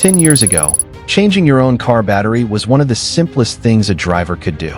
10 years ago, changing your own car battery was one of the simplest things a driver could do.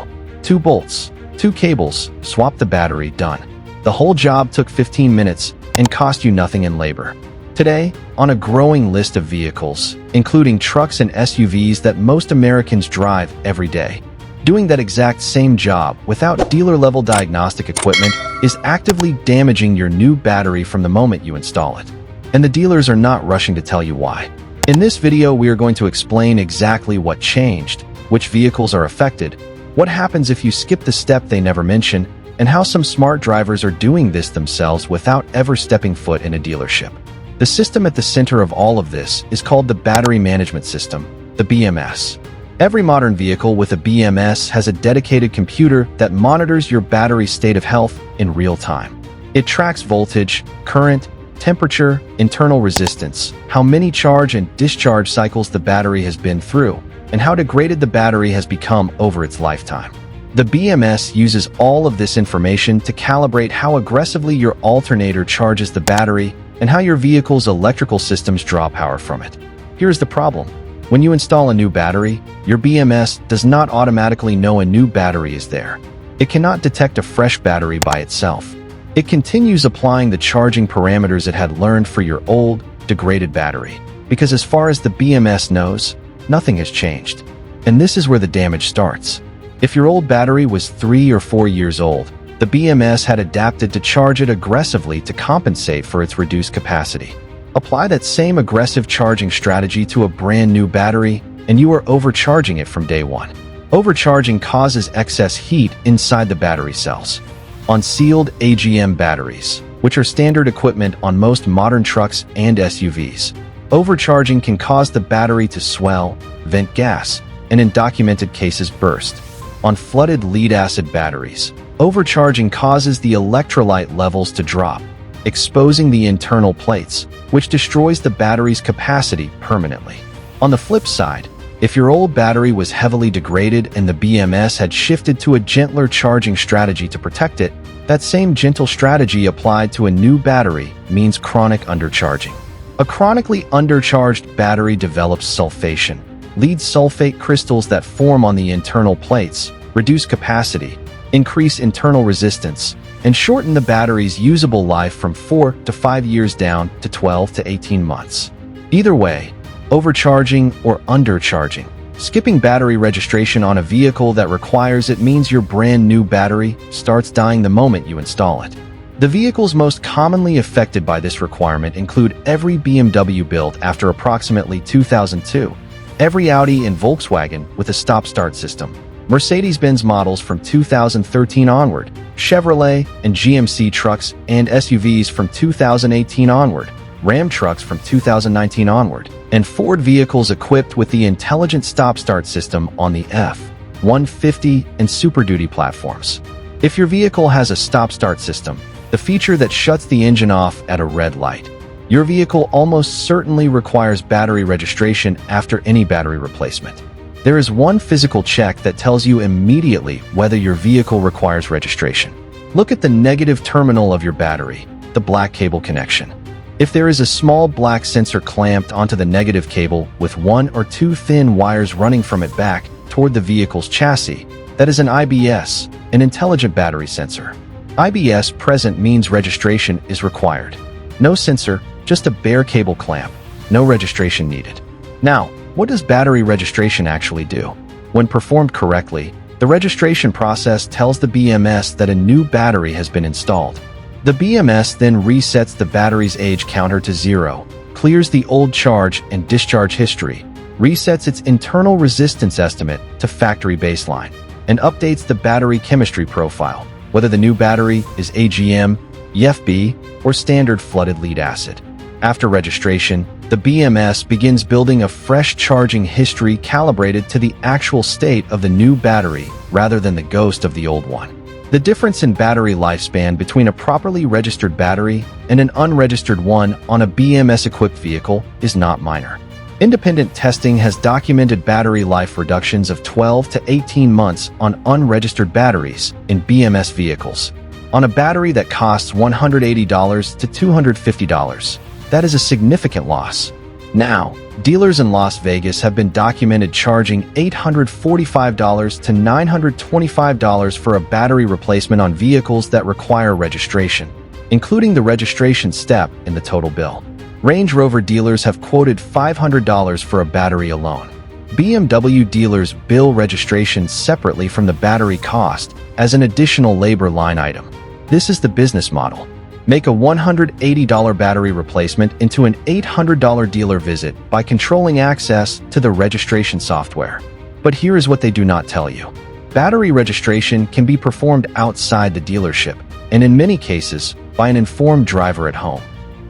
2 bolts, 2 cables, swap the battery, done. The whole job took 15 minutes and cost you nothing in labor. Today, on a growing list of vehicles, including trucks and SUVs that most Americans drive every day, doing that exact same job without dealer-level diagnostic equipment is actively damaging your new battery from the moment you install it. And the dealers are not rushing to tell you why. In this video, we are going to explain exactly what changed, which vehicles are affected, what happens if you skip the step they never mention, and how some smart drivers are doing this themselves without ever stepping foot in a dealership. The system at the center of all of this is called the Battery Management System, the BMS. Every modern vehicle with a BMS has a dedicated computer that monitors your battery state of health in real time. It tracks voltage, current, temperature, internal resistance, how many charge and discharge cycles the battery has been through, and how degraded the battery has become over its lifetime. The BMS uses all of this information to calibrate how aggressively your alternator charges the battery and how your vehicle's electrical systems draw power from it. Here's the problem. When you install a new battery, your BMS does not automatically know a new battery is there. It cannot detect a fresh battery by itself. It continues applying the charging parameters it had learned for your old, degraded battery, because as far as the BMS knows, nothing has changed. And this is where the damage starts. If your old battery was 3 or 4 years old, the BMS had adapted to charge it aggressively to compensate for its reduced capacity. Apply that same aggressive charging strategy to a brand new battery, and you are overcharging it from day one. Overcharging causes excess heat inside the battery cells. On sealed AGM batteries, which are standard equipment on most modern trucks and SUVs, overcharging can cause the battery to swell, vent gas, and in documented cases burst. On flooded lead-acid batteries, overcharging causes the electrolyte levels to drop, exposing the internal plates, which destroys the battery's capacity permanently. On the flip side, if your old battery was heavily degraded and the BMS had shifted to a gentler charging strategy to protect it, that same gentle strategy applied to a new battery means chronic undercharging. A chronically undercharged battery develops sulfation, lead sulfate crystals that form on the internal plates, reduce capacity, increase internal resistance, and shorten the battery's usable life from 4 to 5 years down to 12 to 18 months. Either way, overcharging or undercharging, skipping battery registration on a vehicle that requires it means your brand new battery starts dying the moment you install it. The vehicles most commonly affected by this requirement include every BMW built after approximately 2002, every Audi and Volkswagen with a stop-start system, Mercedes-Benz models from 2013 onward, Chevrolet and GMC trucks and SUVs from 2018 onward, Ram trucks from 2019 onward, and Ford vehicles equipped with the intelligent stop-start system on the F-150 and Super Duty platforms. If your vehicle has a stop-start system, the feature that shuts the engine off at a red light, your vehicle almost certainly requires battery registration after any battery replacement. There is one physical check that tells you immediately whether your vehicle requires registration. Look at the negative terminal of your battery, the black cable connection. If there is a small black sensor clamped onto the negative cable with 1 or 2 thin wires running from it back toward the vehicle's chassis, that is an IBS, an intelligent battery sensor. IBS present means registration is required. No sensor, just a bare cable clamp. No registration needed. Now, what does battery registration actually do? When performed correctly, the registration process tells the BMS that a new battery has been installed. The BMS then resets the battery's age counter to 0, clears the old charge and discharge history, resets its internal resistance estimate to factory baseline, and updates the battery chemistry profile, whether the new battery is AGM, EFB, or standard flooded lead-acid. After registration, the BMS begins building a fresh charging history calibrated to the actual state of the new battery rather than the ghost of the old one. The difference in battery lifespan between a properly registered battery and an unregistered one on a BMS-equipped vehicle is not minor. Independent testing has documented battery life reductions of 12 to 18 months on unregistered batteries in BMS vehicles. On a battery that costs $180 to $250, that is a significant loss. Now, dealers in Las Vegas have been documented charging $845 to $925 for a battery replacement on vehicles that require registration, including the registration step in the total bill. Range Rover dealers have quoted $500 for a battery alone. BMW dealers bill registration separately from the battery cost as an additional labor line item. This is the business model. Make a $180 battery replacement into an $800 dealer visit by controlling access to the registration software. But here is what they do not tell you. Battery registration can be performed outside the dealership, and in many cases, by an informed driver at home.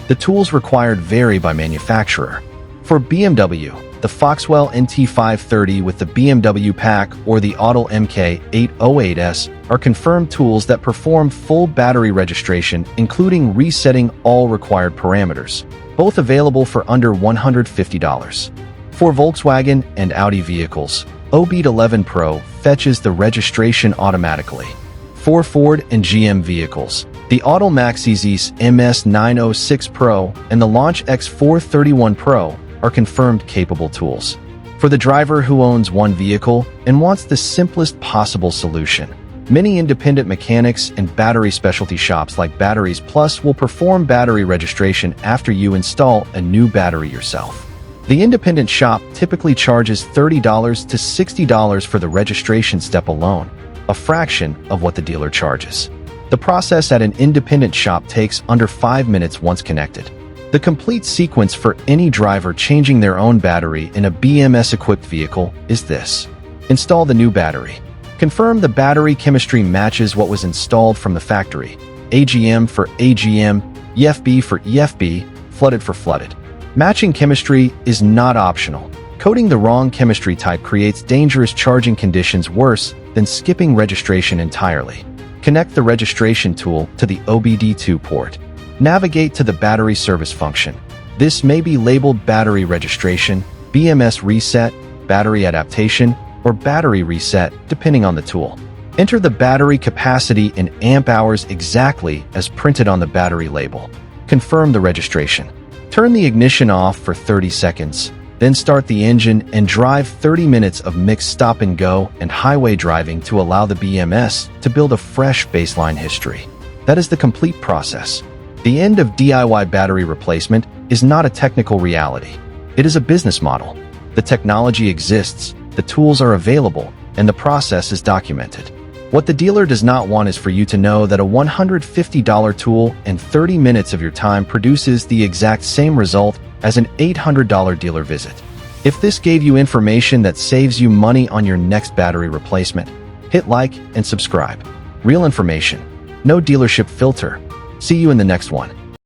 The tools required vary by manufacturer. For BMW, the Foxwell NT530 with the BMW pack or the Audis MK808S are confirmed tools that perform full battery registration, including resetting all required parameters, both available for under $150. For Volkswagen and Audi vehicles, OBD11 Pro fetches the registration automatically. For Ford and GM vehicles, the Audis Maxizis MS906 Pro and the Launch X431 Pro are confirmed capable tools. For the driver who owns one vehicle and wants the simplest possible solution, many independent mechanics and battery specialty shops like Batteries Plus will perform battery registration after you install a new battery yourself. The independent shop typically charges $30 to $60 for the registration step alone, a fraction of what the dealer charges. The process at an independent shop takes under 5 minutes once connected. The complete sequence for any driver changing their own battery in a BMS-equipped vehicle is this. Install the new battery. Confirm the battery chemistry matches what was installed from the factory. AGM for AGM, EFB for EFB, flooded for flooded. Matching chemistry is not optional. Coding the wrong chemistry type creates dangerous charging conditions worse than skipping registration entirely. Connect the registration tool to the OBD2 port. Navigate to the battery service function. This may be labeled battery registration, BMS reset, battery adaptation, or battery reset, depending on the tool. Enter the battery capacity in amp hours exactly as printed on the battery label. Confirm the registration. Turn the ignition off for 30 seconds, then start the engine and drive 30 minutes of mixed stop and go and highway driving to allow the BMS to build a fresh baseline history. That is the complete process. The end of DIY battery replacement is not a technical reality. It is a business model. The technology exists, the tools are available, and the process is documented. What the dealer does not want is for you to know that a $150 tool and 30 minutes of your time produces the exact same result as an $800 dealer visit. If this gave you information that saves you money on your next battery replacement, hit like and subscribe. Real information, no dealership filter. See you in the next one.